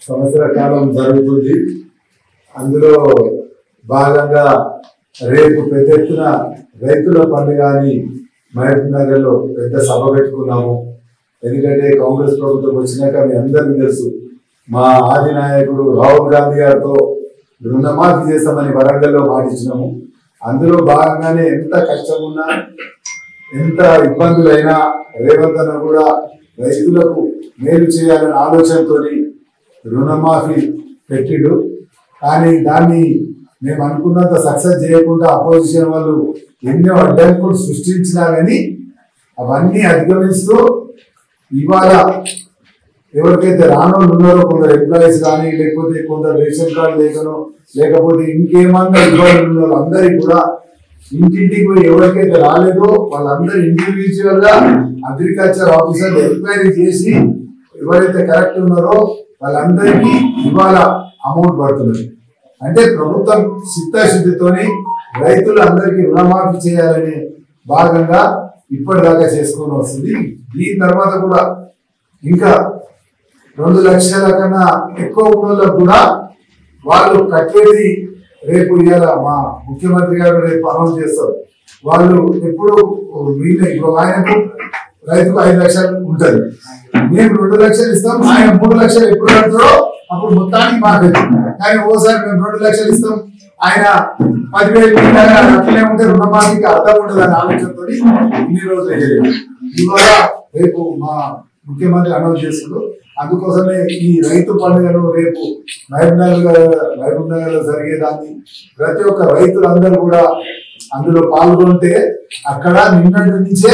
సంవత్సర కాలం జరుగుతుంది. అందులో భాగంగా రేపు పెద్ద ఎత్తున రైతుల పండుగ అని మహబూబ్ నగర్ లో పెద్ద సభ పెట్టుకున్నాము. ఎందుకంటే కాంగ్రెస్ ప్రభుత్వం వచ్చినాక మీ అందరికీ తెలుసు, మా ఆది నాయకుడు రాహుల్ గాంధీ గారితో రుణమాఫీ చేస్తామని వరంగల్లో మాటిచ్చినాము. అందులో భాగంగానే ఎంత కష్టం ఉన్నా ఎంత ఇబ్బందులైనా రేవంత్ అన్న కూడా రైతులకు మేలు చేయాలనే ఆలోచనతో రుణమాఫీ పెట్టిడు. కానీ దాన్ని మేము అనుకున్నంత సక్సెస్ చేయకుండా అపోజిషన్ వాళ్ళు ఎన్నో అడ్డంకులు సృష్టించినా కానీ అవన్నీ అధిగమిస్తూ ఇవాళ ఎవరికైతే రానోళ్ళు ఉన్నారో కొందరు ఎంప్లాయీస్ కానీ, లేకపోతే కొందరు రేషన్ కార్డు లేకనో, లేకపోతే ఇంకేమన్నా ఇబ్బందులు ఉన్నారో అందరికి కూడా ఇంటింటికి పోయి ఎవరికైతే రాలేదో వాళ్ళందరూ ఇండివిజువల్ గా అగ్రికల్చర్ ఆఫీసర్ ఎంక్వైరీ చేసి ఎవరైతే కరెక్ట్ ఉన్నారో వాళ్ళందరికీ ఇవాళ అమౌంట్ పడుతున్నది. అంటే ప్రభుత్వం చిత్తశుద్ధితోని రైతులందరికీ రుణమాఫీ చేయాలనే భాగంగా ఇప్పటిదాకా చేసుకొని వస్తుంది. దీని తర్వాత కూడా ఇంకా 2 లక్షల కన్నా ఎక్కువ ఉన్నోళ్ళకు కూడా వాళ్ళు కట్టేది రేపు ఇవాళ మా ముఖ్యమంత్రి గారు రేపు అనౌన్స్ చేస్తారు. వాళ్ళు ఎప్పుడు ఇప్పుడు ఆయనకు రైతుకు 5 లక్షలు ఉంటుంది, మేము 2 లక్షలు ఇస్తాం, ఆయన 3 లక్షలు ఎప్పుడు కడతారో అప్పుడు మొత్తానికి మాకు. కానీ ఓసారి మేము 2 లక్షలు ఇస్తాం, ఆయన 10,000 అట్లనే ఉంటే రుణమాఫీకి అర్థం ఉండదు అనే ఆలోచనతో ఇన్ని రోజులు జరిగింది. ఇవాళ రేపు మా ముఖ్యమంత్రి అనౌన్స్ చేస్తారు. అందుకోసమే ఈ రైతు పండుగను రేపు మహబూబ్ నగర్ లో జరిగేదాన్ని ప్రతి ఒక్క రైతులందరూ కూడా అందులో పాల్గొంటే అక్కడ నిన్నటి నుంచే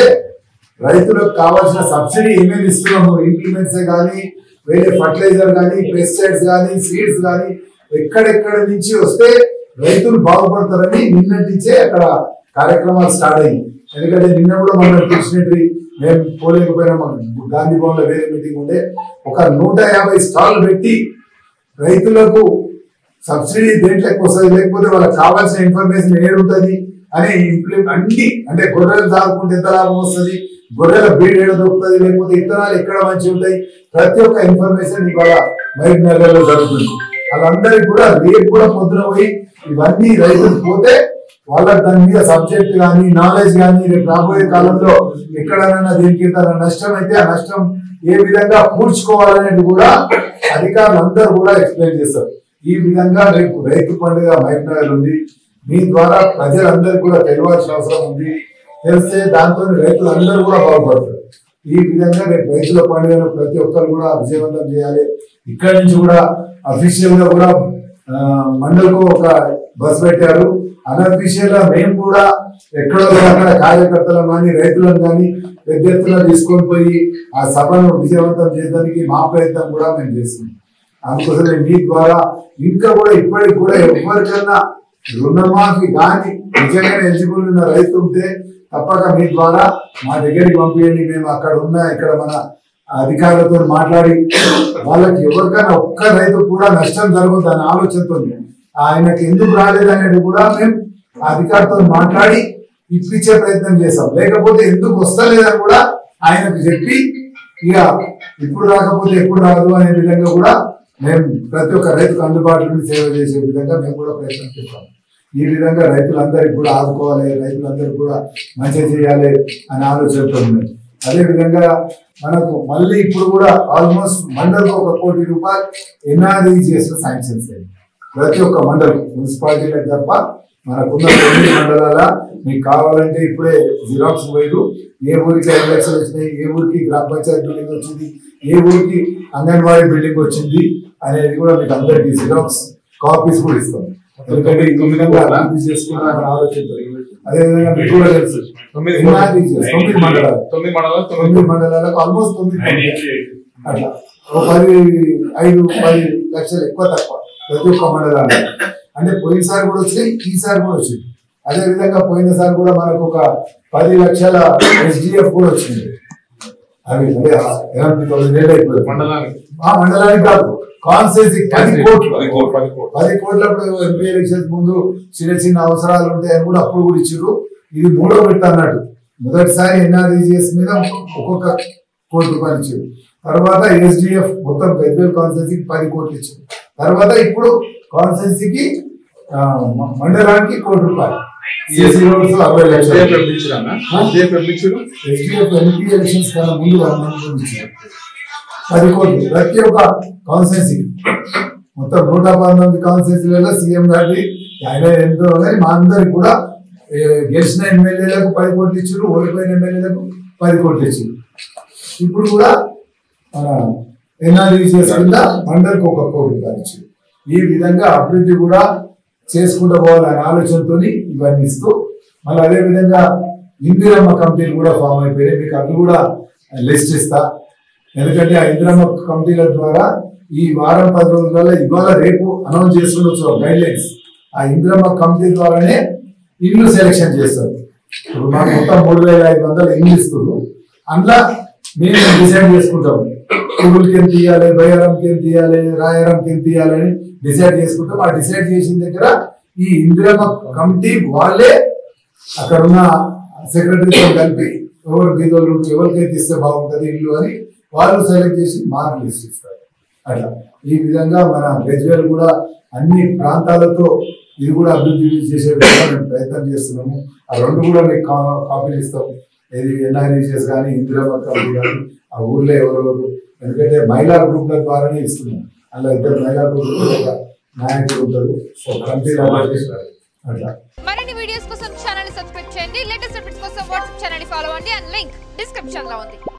రైతులకు కావాల్సిన సబ్సిడీ ఏమేమి ఇస్తున్నాము, ఇంప్లిమెంట్స్ కానీ, వేరే ఫర్టిలైజర్ కానీ, పెస్టిసైడ్స్ కానీ, సీడ్స్ కానీ ఎక్కడెక్కడ నుంచి వస్తే రైతులు బాగుపడతారని నిన్నటి నుంచే అక్కడ కార్యక్రమాలు స్టార్ట్ అయ్యింది. ఎందుకంటే నిన్న కూడా మనం తెలిసినట్టు మేము పోలేకపోయినా గాంధీ భవన్ లో వేరే మీటింగ్ ఉంటే ఒక 150 స్టాల్ పెట్టి రైతులకు సబ్సిడీ దేంట్లోకి వస్తుంది, లేకపోతే వాళ్ళకి కావాల్సిన ఇన్ఫర్మేషన్ ఏడుంటది అని అన్ని, అంటే గొర్రెలు సాగుకుంటే ఎంత లాభం వస్తుంది, గొర్రెల బీడ్ ఏడ దొరుకుతుంది, లేకపోతే ఇత్తనాలు ఎక్కడ మంచి ఉంటాయి, ప్రతి ఒక్క ఇన్ఫర్మేషన్ ఇవాళ మహబూబ్ నగర్ లో జరుగుతుంది. వాళ్ళందరికీ కూడా రేపు కూడా పొద్దున పోయి ఇవన్నీ రైతులు పోతే వాళ్ళకి దాని మీద సబ్జెక్ట్ కానీ, నాలెడ్జ్ కానీ రేపు రాబోయే కాలంలో ఎక్కడైనా దీనికి నష్టం అయితే ఆ నష్టం ఏ విధంగా పూడ్చుకోవాలనేది కూడా అధికారులు అందరూ కూడా ఎక్స్ప్లెయిన్ చేస్తారు. ఈ విధంగా రేపు రైతు పండుగ మహబూబ్ నగర్ ఉంది. మీ ద్వారా ప్రజలందరికీ కూడా తెలియాల్సిన అవసరం ఉంది. తెలిస్తే దాంతో రైతులందరూ కూడా బాగుపడతారు. ఈ విధంగా రేపు రైతుల పండుగను ప్రతి ఒక్కరు కూడా విజయవంతం చేయాలి. ఇక్కడి నుంచి కూడా అఫీషియల్ గా కూడా మండలకు ఒక బస్ పెట్టారు. అనఫీషియల్ గా మేము కూడా ఎక్కడో అక్కడ కార్యకర్తలను కానీ రైతులను కానీ పెద్ద ఎత్తున తీసుకొని పోయి ఆ సభను విజయవంతం చేయడానికి మా ప్రయత్నం కూడా మేము చేస్తున్నాం. అందుకోసమే మీ ద్వారా ఇంకా కూడా ఇప్పటికి కూడా ఎవరికన్నా రుణమాఫీ కానీ నిజంగా ఎలిజిబుల్ ఉన్న రైతు ఉంటే తప్పక మీ ద్వారా మా దగ్గరికి పంపించండి. మేము అక్కడ ఉన్న ఇక్కడ మన అధికారులతో మాట్లాడి వాళ్ళకి ఎవరికైనా ఒక్క రైతు కూడా నష్టం జరగదు అనే ఆలోచనతో ఆయనకి ఎందుకు రాలేదనేది కూడా మేము అధికారితో మాట్లాడి ఇప్పించే ప్రయత్నం చేస్తాం. లేకపోతే ఎందుకు వస్తలేదని కూడా ఆయనకు చెప్పి ఇక ఇప్పుడు రాకపోతే ఎప్పుడు రాదు అనే విధంగా కూడా మేము ప్రతి ఒక్క రైతుకు అందుబాటులో సేవ చేసే విధంగా మేము కూడా ప్రయత్నం చేస్తాం. ఈ విధంగా రైతులందరికీ కూడా ఆదుకోవాలి, రైతులందరికీ కూడా మంచిగా చేయాలి అనే ఆలోచనతో ఉన్నాయి. అదేవిధంగా మనకు మళ్ళీ ఇప్పుడు కూడా ఆల్మోస్ట్ మండలకు 1 కోటి రూపాయలు NREGS శాంక్షన్స్ అయ్యింది. ప్రతి ఒక్క మండలం మున్సిపాలిటీలకు తప్ప మనకున్న 9 మండలాల మీకు కావాలంటే ఇప్పుడే జిరాక్స్ పోయారు. ఏ ఊరికి 5 లక్షలు వచ్చినాయి, ఏ ఊరికి గ్రామ పంచాయతీ బిల్డింగ్ వచ్చింది, ఏ ఊరికి అంగన్వాడీ బిల్డింగ్ వచ్చింది అనేది కూడా మీకు అందరికీ జిరాక్స్ కాపీస్ కూడా ఇస్తాం. ఎందుకంటే ఈ విధంగా అభివృద్ధి చేసుకున్నామని ఆలోచన. అదేవిధంగా మీకు కూడా తెలుసు 9 మండలాలకు ఆల్మోస్ట్ 9 అట్లా 5-10 లక్షలు ఎక్కువ తక్కువ ప్రతి ఒక్క మండలాలు. అంటే పోయినసారి కూడా వచ్చినాయి, ఈసారి కూడా వచ్చింది. అదేవిధంగా పోయినసారి కూడా మనకు ఒక 10 లక్షల SDF కూడా వచ్చింది. అవి అదే 80,000 అయిపోయింది మండలానికి కాదు, కాన్స్టిట్యూన్సీ 10 కోట్లు. 10 కోట్లప్పుడు ఎంపీ ఎలక్షన్స్ ముందు చిన్న చిన్న అవసరాలు ఉంటాయని కూడా అప్పుడు కూడా ఇచ్చారు. ఇది 3వ విడత అన్నట్టు. మొదటిసారి NREGS మీద ఒక్కొక్క ₹1 కోటి ఇచ్చారు. తర్వాత ఎస్డిఎఫ్ మొత్తం గజ్వేల్ కాన్స్టిట్యున్సీకి 10 కోట్లు ఇచ్చారు. తర్వాత ఇప్పుడు కాన్స్టిట్యున్సీకి మండలానికి ₹1 కోటి. ఎస్సీ రోడ్స్ 60 లక్షలు. ఎస్డిఎఫ్ ఎంపీ ఎలక్షన్స్ కన్నా ముందు 1 ఇచ్చారు 10 కోట్లు ప్రతి ఒక్క కాన్స్టిట్యున్సీకి. మొత్తం 119 కాన్స్టిట్యున్సీలలో సీఎం గారి ఆయన ఎంతో ఉన్నాయి. మా అందరికి కూడా గెలిచిన ఎమ్మెల్యేలకు 10 కోట్లు ఇచ్చారు, ఓడిపోయిన ఎమ్మెల్యేలకు 10 కోట్లు ఇచ్చారు. ఇప్పుడు కూడా ఎన్ఆర్ఈసీఎస్ కింద మండలికి ₹1 కోటి ఇచ్చారు. ఈ విధంగా అభివృద్ధి కూడా చేసుకుంటూ పోవాలనే ఆలోచనతో ఇవన్నీ ఇస్తూ మళ్ళీ అదేవిధంగా ఇందిరమ్మ కమిటీలు కూడా ఫామ్ అయిపోయాయి. మీకు అవి కూడా లిస్ట్ ఇస్తా. ఎందుకంటే ఆ ఇందిరమ్మ కమిటీల ద్వారా ఈ వారం 10 రోజులలో ఇవాళ రేపు అనౌన్స్ చేస్తుండొచ్చు గైడ్ లైన్స్. ఆ ఇందిరమ్మ కమిటీ ద్వారానే ఇల్లు సెలెక్షన్ చేస్తారు. ఇప్పుడు మాకు మొత్తం 3500 ఇల్లు ఇస్తున్నారు. అందులో మేము డిసైడ్ చేసుకుంటాం పురుగులకి ఎంత తీయాలి, బయ్యారంకి ఎంత తీయాలి, రాయారంకి ఎంత తీయాలని డిసైడ్ చేసుకుంటాం. ఆ డిసైడ్ చేసిన దగ్గర ఈ ఇందిరమ్మ కమిటీ వాళ్ళే అక్కడ ఉన్న సెక్రటరీతో కలిపి ఎవరు బీదోళ్ళు ఎవరికైతే ఇస్తే బాగుంటుంది ఇల్లు అని వాళ్ళు సెలెక్ట్ చేసి మార్కులు ఇస్తారు. అట్లా ఈ విధంగా మన గజ్వేల్ కూడా అన్ని ప్రాంతాలతో ఇది కూడా అభివృద్ధి చేసే విధంగా మేము ప్రయత్నం చేస్తున్నాము. ఆ 2 కూడా మీకు కాపీలు ఇస్తాం. ఇది ఎన్ఆర్ఈసీఎస్ కానీ ఇందిరమ్మ కమిటీ కానీ ఆ ఊర్లో ఎవరెవరు, ఎందుకంటే మహిళా గ్రూప్ల ద్వారానే ఇస్తున్నాం. అలా 2 మహిళా గ్రూప్ నాయకులు ఉంటారు. అట్లా మరిన్ని వీడియోస్ కోసం ఛానల్ సబ్స్క్రైబ్ చేయండి. లేటెస్ట్ అప్డేట్స్ కోసం వాట్సాప్ ఛానల్ ఫాలో అవ్వండి. అండ్ లింక్ డిస్క్రిప్షన్ లో ఉంది.